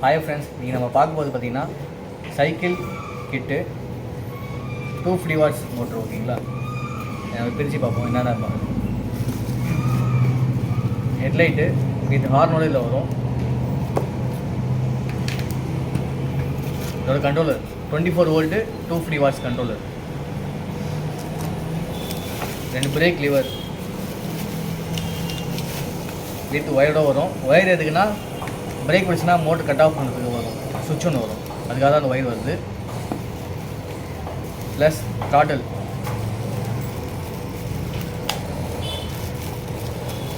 Hi friends, நீங்கள் நம்ம பார்க்கும்போது பார்த்தீங்கன்னா சைக்கிள் கிட்டு 250 வாட்ஸ் மோட்ரு. ஓகேங்களா, நம்ம பிரித்து பார்ப்போம் என்னென்ன பார்ப்போம். ஹெட்லைட்டு வித் ஹார்னோட இதில் வரும். இதோட controller 24 volt 250 watts controller. 2 brake lever with ஒயரோட வரும். ஒயர் எதுக்குன்னா பிரேக் பிடிச்சுன்னா மோட்டர் கட் ஆஃப் பண்ணுறதுக்கு வரும், சுவிட்ச் ஒன்று வரும், அதுக்காக தான் அந்த ஒயர் வருது. Plus throttle.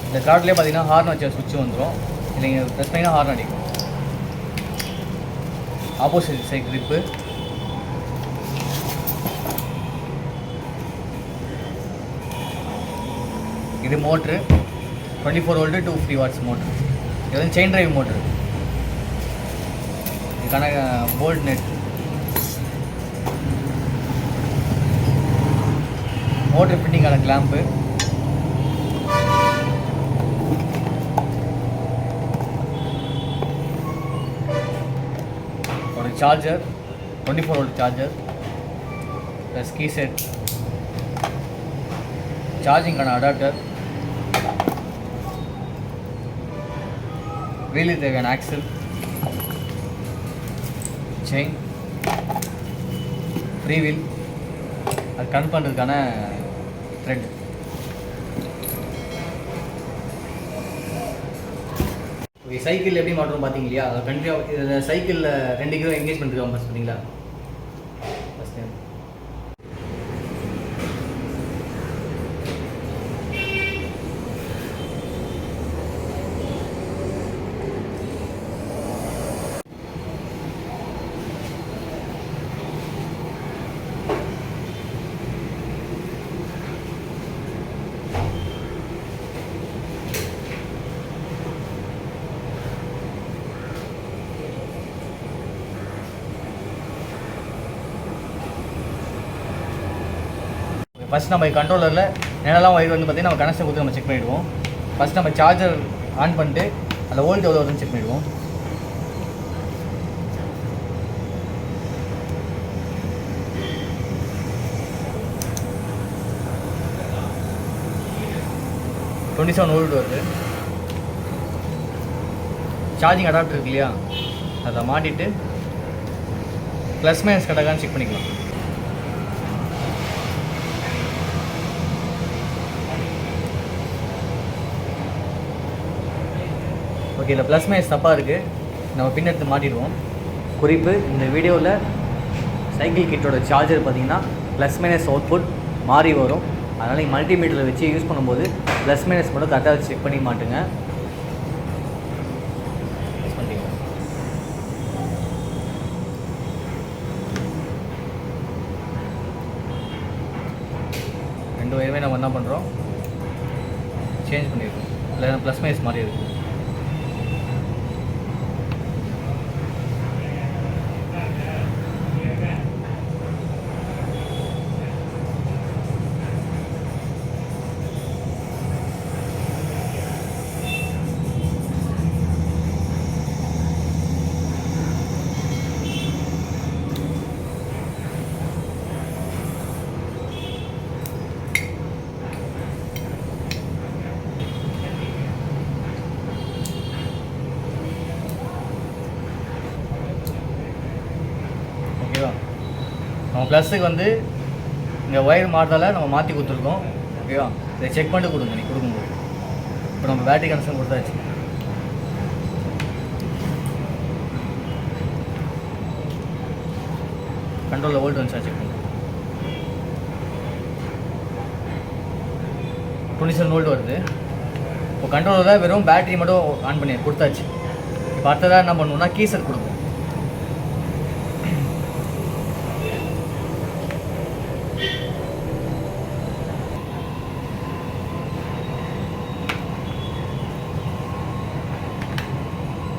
இந்த த்ராட்டிலே பார்த்தீங்கன்னா ஹார்ன் வச்ச சுவிட்ச் வந்துடும். நீங்கள் ப்ரெஸ் பண்ணிங்கன்னா ஹார்ன் அடிக்கும். Opposite side grip. இது மோட்ரு 24 வோல்ட்டு 250 வாட்ஸ் மோட்ரு. இது வந்து செயின் டிரைவ் மோட்ரு. இதுக்கான போல்ட் நெட். மோட்ரு ஃபிட்டிங்கான கிளாம்பு. ஒரு charger 24 volt charger plus key set. சார்ஜிங்கான அடாப்டர். வீலுக்கு தேவையான ஆக்சல், செயின், ஃப்ரீ வீல், அது கன் பண்ணுறதுக்கான த்ரெட். சைக்கிள் எப்படி மாற்றணும் பார்த்தீங்க இல்லையா? அது கண்டிப்பாக இதில் சைக்கிளில் 2 கிலோ என்கேஜ்மெண்ட் இருக்கா பார்த்தீங்களா? ஃபஸ்ட்டு ஃபஸ்ட் நம்ம கண்ட்ரோலரில் என்னெல்லாம் ஒயர் வந்து பார்த்திங்கன்னா நம்ம கனெக்ஷன் கொடுத்து நம்ம செக் பண்ணிவிடுவோம். ஃபஸ்ட் நம்ம சார்ஜர் ஆன் பண்ணிட்டு அந்த வோல்ட் எவ்வளோ வருதுன்னு செக் பண்ணிவிடுவோம். $27 வோல்ட் வருது. சார்ஜிங் அடாப்டர் இருக்கு இல்லையா, அதை மாட்டிட்டு ப்ளஸ் மைனஸ் கரெக்டாக செக் பண்ணிக்கலாம். ஓகே, இந்த ப்ளஸ் மைனஸ் தப்பாக இருக்குது, நம்ம பின் எடுத்து மாட்டிடுவோம். குறிப்பு, இந்த வீடியோவில் சைக்கிள் கிட்டோட சார்ஜர் பார்த்திங்கன்னா ப்ளஸ் மைனஸ் அவுட்புட் மாறி வரும். அதனால் நீங்கள் மல்டிமீட்டரில் வச்சு யூஸ் பண்ணும்போது ப்ளஸ் மைனஸ் மட்டும் கரெக்டாக செக் பண்ணி மாட்டுங்க. ரெண்டு வயமே நம்ம என்ன பண்ணுறோம், சேஞ்ச் பண்ணிடுறோம். இல்லை ப்ளஸ் மைனஸ் மாறி இருக்குது. நம்ம ப்ளஸுக்கு வந்து இங்கே ஒயர் மாறுறதால நம்ம மாற்றி கொடுத்துருக்கோம். ஓகேவா, இதை செக் பண்ணிட்டு கொடுங்க. நீ கொடுக்கும்போது இப்போ நம்ம பேட்டரி கனெக்ஷன் கொடுத்தாச்சு. கண்ட்ரோலில் வோல்ட் வந்துச்சா செக் பண்ணுங்க. 27 வோல்ட் வருது. இப்போ கண்ட்ரோலில் வெறும் பேட்டரி மட்டும் ஆன் பண்ணி கொடுத்தாச்சு. இப்போ அடுத்ததாக என்ன பண்ணணும்னா கீசர் கொடுப்போம்.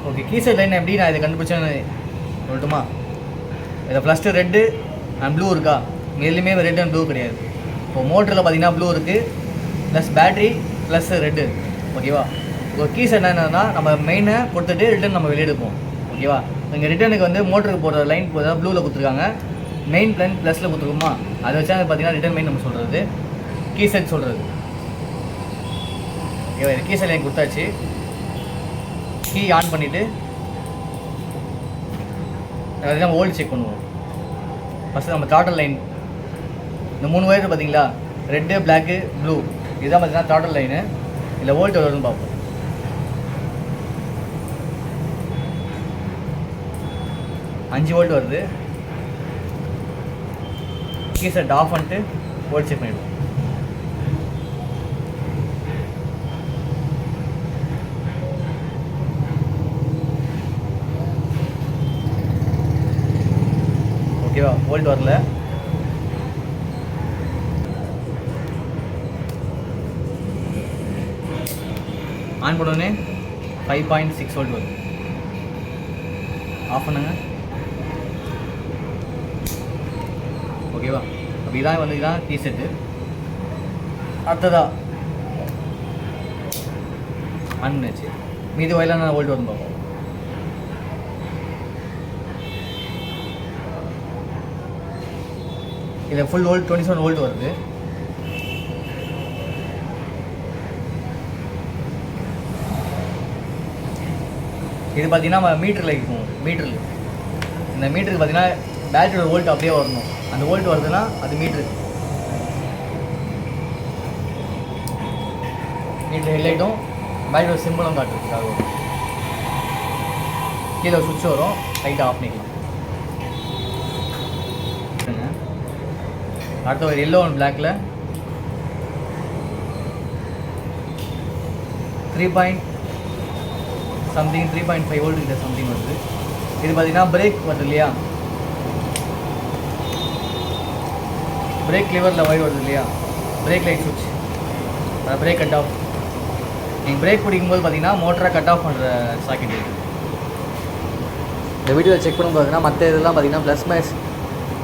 ஓகே, கீசர் லைன் எப்படி நான் இதை கண்டுபிடிச்சேன்னு சொல்லட்டுமா? இதை ஃபஸ்ட்டு ரெட்டு அண்ட் ப்ளூ இருக்கா, எதுலேயுமே ரெட் அண்ட் ப்ளூ கிடையாது. இப்போ மோட்டரில் பார்த்தீங்கன்னா ப்ளூ இருக்குது ப்ளஸ் பேட்ரி ப்ளஸ் ரெட்டு. ஓகேவா, இப்போ கீஸ் என்னென்னா நம்ம மெயினை கொடுத்துட்டு ரிட்டன் நம்ம வெளியே எடுப்போம். ஓகேவா. இங்கே ரிட்டர்னுக்கு வந்து மோட்டருக்கு போடுற லைன் போதும் ப்ளூவில் கொடுத்துருக்காங்க, மெயின் ப்ளன் ப்ளஸில் கொடுத்துருக்குமா, அதை வச்சா பார்த்தீங்கன்னா ரிட்டர்ன் மெயின் நம்ம சொல்கிறது, கீ செட் சொல்கிறது. ஓகேவா, இது கீ செட் லைன் கொடுத்தாச்சு. கீ ஆன் பண்ணிவிட்டு நம்ம ஓல்டு செக் பண்ணுவோம். ஃபஸ்ட்டு நம்ம த்ராட்டல் லைன் இந்த 3 ஒயர் பார்த்தீங்களா, ரெட்டு பிளாக்கு ப்ளூ, இதுதான் பார்த்தீங்கன்னா த்ராட்டல் லைனு. இல்லை வோல்ட் வருதுன்னு பார்ப்போம். 5 வோல்ட் வருது. கீ செட் ஆஃப் பண்ணிட்டு வோல்ட் செக் பண்ணிவிடுவோம். ஓகேவா, வோல்ட் வரல. ஆன் பண்ணோடனே 5.6 வோல்ட் வருது. ஆஃப் பண்ணுங்க. ஓகேவா, அப்போ இதான் வந்து இதான் கீ செட்டு. அடுத்ததா ஆன் பண்ணிச்சு. மீதி வயலில் நான் வோல்ட் வந்து பார்ப்போம். இதில் ஃபுல் வோல்ட் 27 வோல்ட் வருது. இது பார்த்தீங்கன்னா நம்ம மீட்டரில் இருக்கும். மீட்டரில் இந்த மீட்டருக்கு பார்த்தீங்கன்னா பேட்டரியோட வோல்ட் அப்படியே வரணும். அந்த வோல்ட் வருதுன்னா அது மீட்ரு. மீட்டர் ஹெட்லைட்டும் பேட்டரியோட சிம்பிளும் காட்டுறதுக்காக வரும். கீழே ஒரு சுவிட்ச் வரும், லைட்டாக ஆஃப் பண்ணிக்கலாம். அடுத்த ஒரு எல்லோ அண்ட் பிளாக்கில் 3.5 வோல்ட் கிட்ட சம்திங் வருது. இது பார்த்தீங்கன்னா பிரேக் வருது இல்லையா, பிரேக் லிவரில் ஒயர் வருது இல்லையா, பிரேக் லைட் சுவிட்ச், பிரேக் கட் ஆஃப். நீங்கள் பிரேக் பிடிக்கும்போது பார்த்தீங்கன்னா மோட்டரை கட் ஆஃப் பண்ணுற சாக்கெட் இருக்குது. இந்த வீடியோவில் செக் பண்ணும்போது பார்த்தீங்கன்னா மற்ற இதெல்லாம் பார்த்தீங்கன்னா ப்ளஸ் மைனஸ்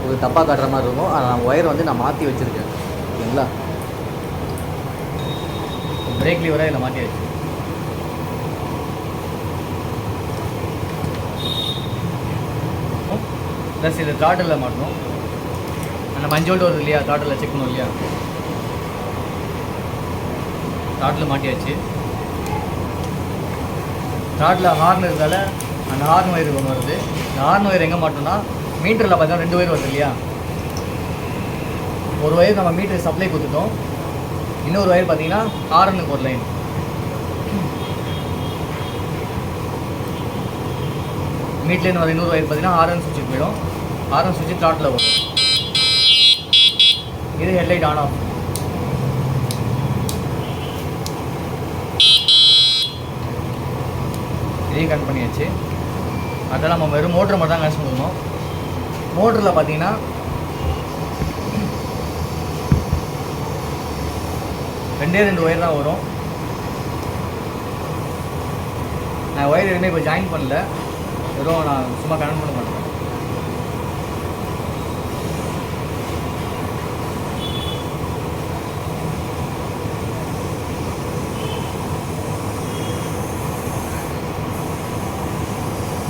ஒரு தப்பாக காட்டுற மாதிரி இருக்கும். ஆனால் ஒயர் வந்து நான் மாற்றி வச்சுருக்கேன். ஓகேங்களா, பிரேக் லிவரை இதில் மாற்றி வச்சு ப்ளஸ் இது த்ராட்டலில் மாட்டணும். நம்ம 5 வோல்ட் வருது இல்லையா, த்ராட்டலில் செக் பண்ணுவோம் இல்லையா, த்ராட்டில் மாட்டியாச்சு. த்ராட்டில் ஹார்ன் இருந்தால அந்த ஹார்ன் ஒயர் ஒன்று வருது. இந்த ஹார்ன் ஒயர் எங்கே மாட்டோம்னா மீட்டரில் பார்த்தீங்கன்னா 2 ஒயர் வருது இல்லையா, ஒரு ஒயர் நம்ம மீட்டர் சப்ளை கொடுத்துட்டோம், இன்னொரு ஒயர் பார்த்தீங்கன்னா ஹார்னுக்கு ஒரு லைன். மீட்லேருந்து வர இன்னொரு ஒயர் பார்த்தீங்கன்னா ஹார்ன் சுவிட்சுக்கு போயிடும். ஹார்ன் சுவிட்சு த்ராட்டில் வரும். இது ஹெட்லைட் ஆன் ஆஃப். இதையும் கட் பண்ணியாச்சு. அதெல்லாம் நம்ம வெறும் மோட்டர் மட்டும் தான் கனெக்ட் பண்ணணும். மோட்டரில் பார்த்தீங்கன்னா ரெண்டு ஒயர் தான் வரும். நான் ஒயர் எதுவுமே இப்போ ஜாயின் பண்ணல, வெறும் நான் சும்மா கனெக்ட் பண்ண மாட்டேன்.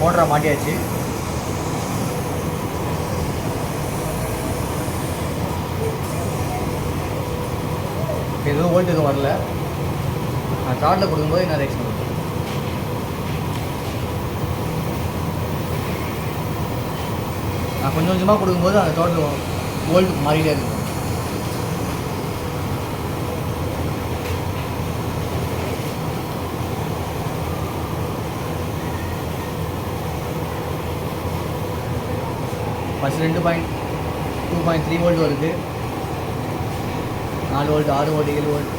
மோட்டரை மாட்டியாச்சு. எதுவும் வோல்ட் எதுவும் வரல. நான் த்ராட்டில் கொடுக்கும்போது என்ன ரியாக்ஷன் வரும். நான் கொஞ்சம் கொஞ்சமாக கொடுக்கும்போது அந்த த்ராட்டில் வோல்ட் மாறிட்டே இருக்கும். ஃபஸ்ட் 2.3 வோல்ட் வருது, 4 வோல்ட், 6 வோல்ட், 7 வோல்ட்,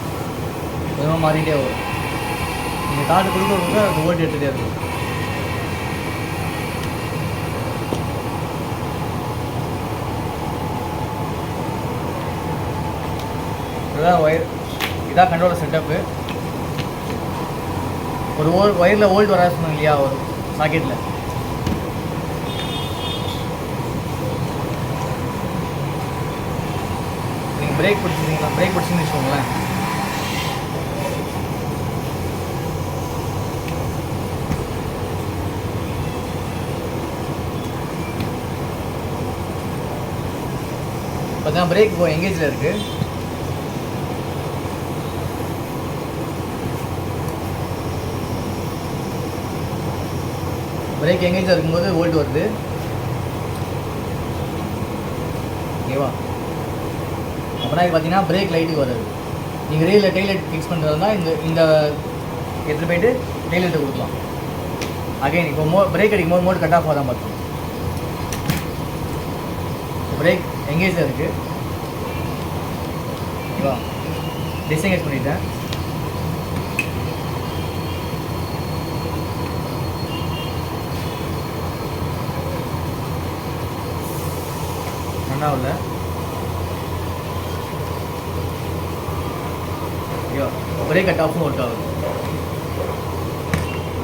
கொஞ்சமாக மாறிட்டே வரும். நீங்கள் கார்டு கொடுக்க அந்த வோல்ட் எடுத்துகிட்டே இருக்கும். இதுதான் ஒயர், இதான் கண்ட்ரோலர் செட்டப்பு. ஒரு ஒயரில் வோல்ட் வராது சொன்னாங்க இல்லையா, ஒரு சாக்கெட்டில். நீங்கள் பிரேக் பிடிச்சிருந்தீங்களா, பிரேக் பிடிச்சின்னு வச்சுக்கோங்களேன், பார்த்தீங்கன்னா பிரேக் இப்போ எங்கேஜில் இருக்குது. பிரேக் எங்கேஜில் இருக்கும்போது வோல்ட் வருது. ஓகேவா? அப்புறம் இது பார்த்தீங்கன்னா பிரேக் லைட்டுக்கு வருது. நீங்கள் ரீலில் டெய்ல் லைட் ஃபிக்ஸ் பண்ணுறதுனா இந்த எடுத்துகிட்டு போயிட்டு டெய்ல் லைட்டை கொடுக்கலாம். அகைன் இப்போ பிரேக் அடிக்கும் போது மோட் கட் ஆஃப் ஆகாதான் பார்த்தோம். பிரேக் எங்கேஜில் இருக்குது. ஓகேவா? டிஸ்எங்கேஜ் பண்ணிட்டேன். நல்லா இல்லை. ஐயோ பிரேக் கட் ஆஃபும் ஒர்க் ஆகுது.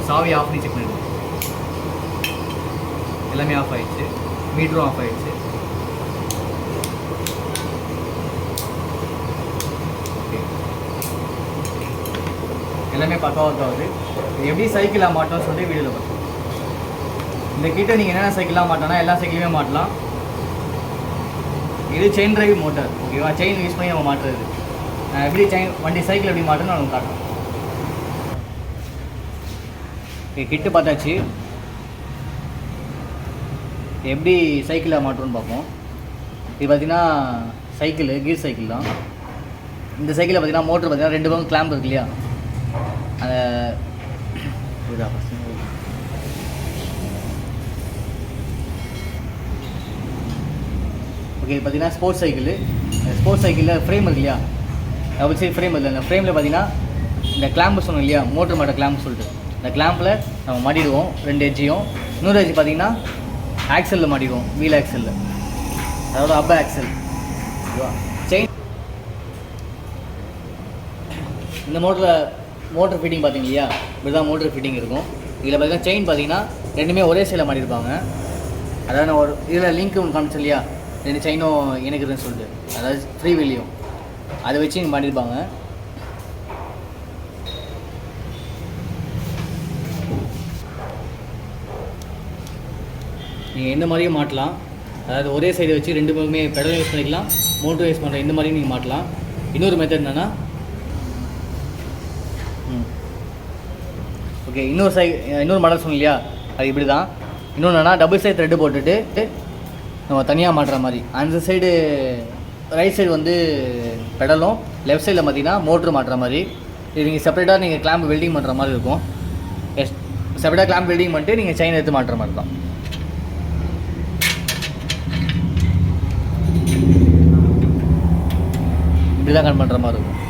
சாவி ஆஃப் பண்ணி செக் பண்ணிடுவோம். எல்லாமே ஆஃப் ஆகிடுச்சு. மீட்டரும் ஆஃப் ஆகிடுச்சு. எல்லாமே பக்காவாக ஒர்க் ஆகுது. எப்படி சைக்கிளாக மாட்டோம்னு சொல்லி வீடியோவில் பார்த்தோம். இந்த கிட்ட நீங்கள் என்னென்ன சைக்கிளாக மாட்டோம்னா எல்லா சைக்கிளுமே மாட்டலாம். இது செயின் டிரைவ் மோட்டார். ஓகேவா? செயின் யூஸ் பண்ணி நம்ம மாட்டுறது. எப்படி வண்டி சைக்கிள் எப்படி மாட்டுன்னு நான் காட்டுறேன். கிட்டு பார்த்தாச்சு. எப்படி சைக்கிளாக மாட்டுறோன்னு பார்ப்போம். இது பார்த்தீங்கன்னா சைக்கிள் கீர் சைக்கிள் தான். இந்த சைக்கிளில் பார்த்தீங்கன்னா மோட்டர் பார்த்தீங்கன்னா 2 பக்கம் கிளாம்ப் இருக்கு இல்லையா? அந்த ஓகே பார்த்தீங்கன்னா ஸ்போர்ட்ஸ் சைக்கிளில் ஃப்ரேம் இருக்கு இல்லையா? டபுள் சைட் ஃப்ரேம் இல்லை. அந்த ஃப்ரேமில் பார்த்தீங்கன்னா இந்த கிளாம்பு சொன்னோம் இல்லையா? மோட்டர் மாட்ட கிளாம்பு சொல்லிட்டு இந்த கிளாம்பில் நம்ம மாட்டிடுவோம் 2 எட்ஜையும். இன்னொரு எட்ஜ் பார்த்தீங்கன்னா ஆக்சலில் மாட்டிடுவோம். வீல் ஆக்சலில், அதோட அப் ஆக்சல். ஓகேவா? செயின் இந்த மோட்டர் ஃபிட்டிங் பார்த்தீங்க இல்லையா? இப்படி தான் மோட்டர் ஃபிட்டிங் இருக்கும். இதில் பார்த்தீங்கன்னா செயின் பார்த்தீங்கன்னா 2மே ஒரே சைடில் மாட்டியிருப்பாங்க. அதாவது நான் ஒரு இதில் லிங்க் ஒன்று காமிச்சேன் இல்லையா? 2 செயினும் இணைக்குதுன்னு சொல்லிட்டு, அதாவது ஃப்ரீ வீலையும் அதை வச்சு இங்கே மாட்டியிருப்பாங்க. நீங்கள் எந்த மாதிரியும் மாட்டலாம். அதாவது ஒரே சைடை வச்சு 2 பக்கமே பெடல் யூஸ் பண்ணிக்கலாம், மோட்டர் யூஸ் பண்ணுற இந்த மாதிரியும் நீங்கள் மாட்டலாம். இன்னொரு மெத்தட் என்னென்னா ஓகே இன்னொரு மாடல் சொன்னோம் இல்லையா? அது இப்படி தான். இன்னொன்று என்னென்னா டபுள் சைடு த்ரெட்டு போட்டுட்டு நம்ம தனியாக மாட்டுற மாதிரி. அந்த சைடு ரைட் சைடு வந்து பெடலும், லெஃப்ட் சைடில் பார்த்தீங்கன்னா மோட்ரு மாட்டுற மாதிரி. இது நீங்கள் செப்பரேட்டாக நீங்கள் கிளாம்ப் வெல்டிங் பண்ணுற மாதிரி இருக்கும். செப்பரேட்டாக கிளாம்ப் வெல்டிங் பண்ணிட்டு நீங்கள் செயின் எடுத்து மாட்டுற மாதிரி தான். இப்படி தான் கட் பண்ணுற மாதிரி இருக்கும்.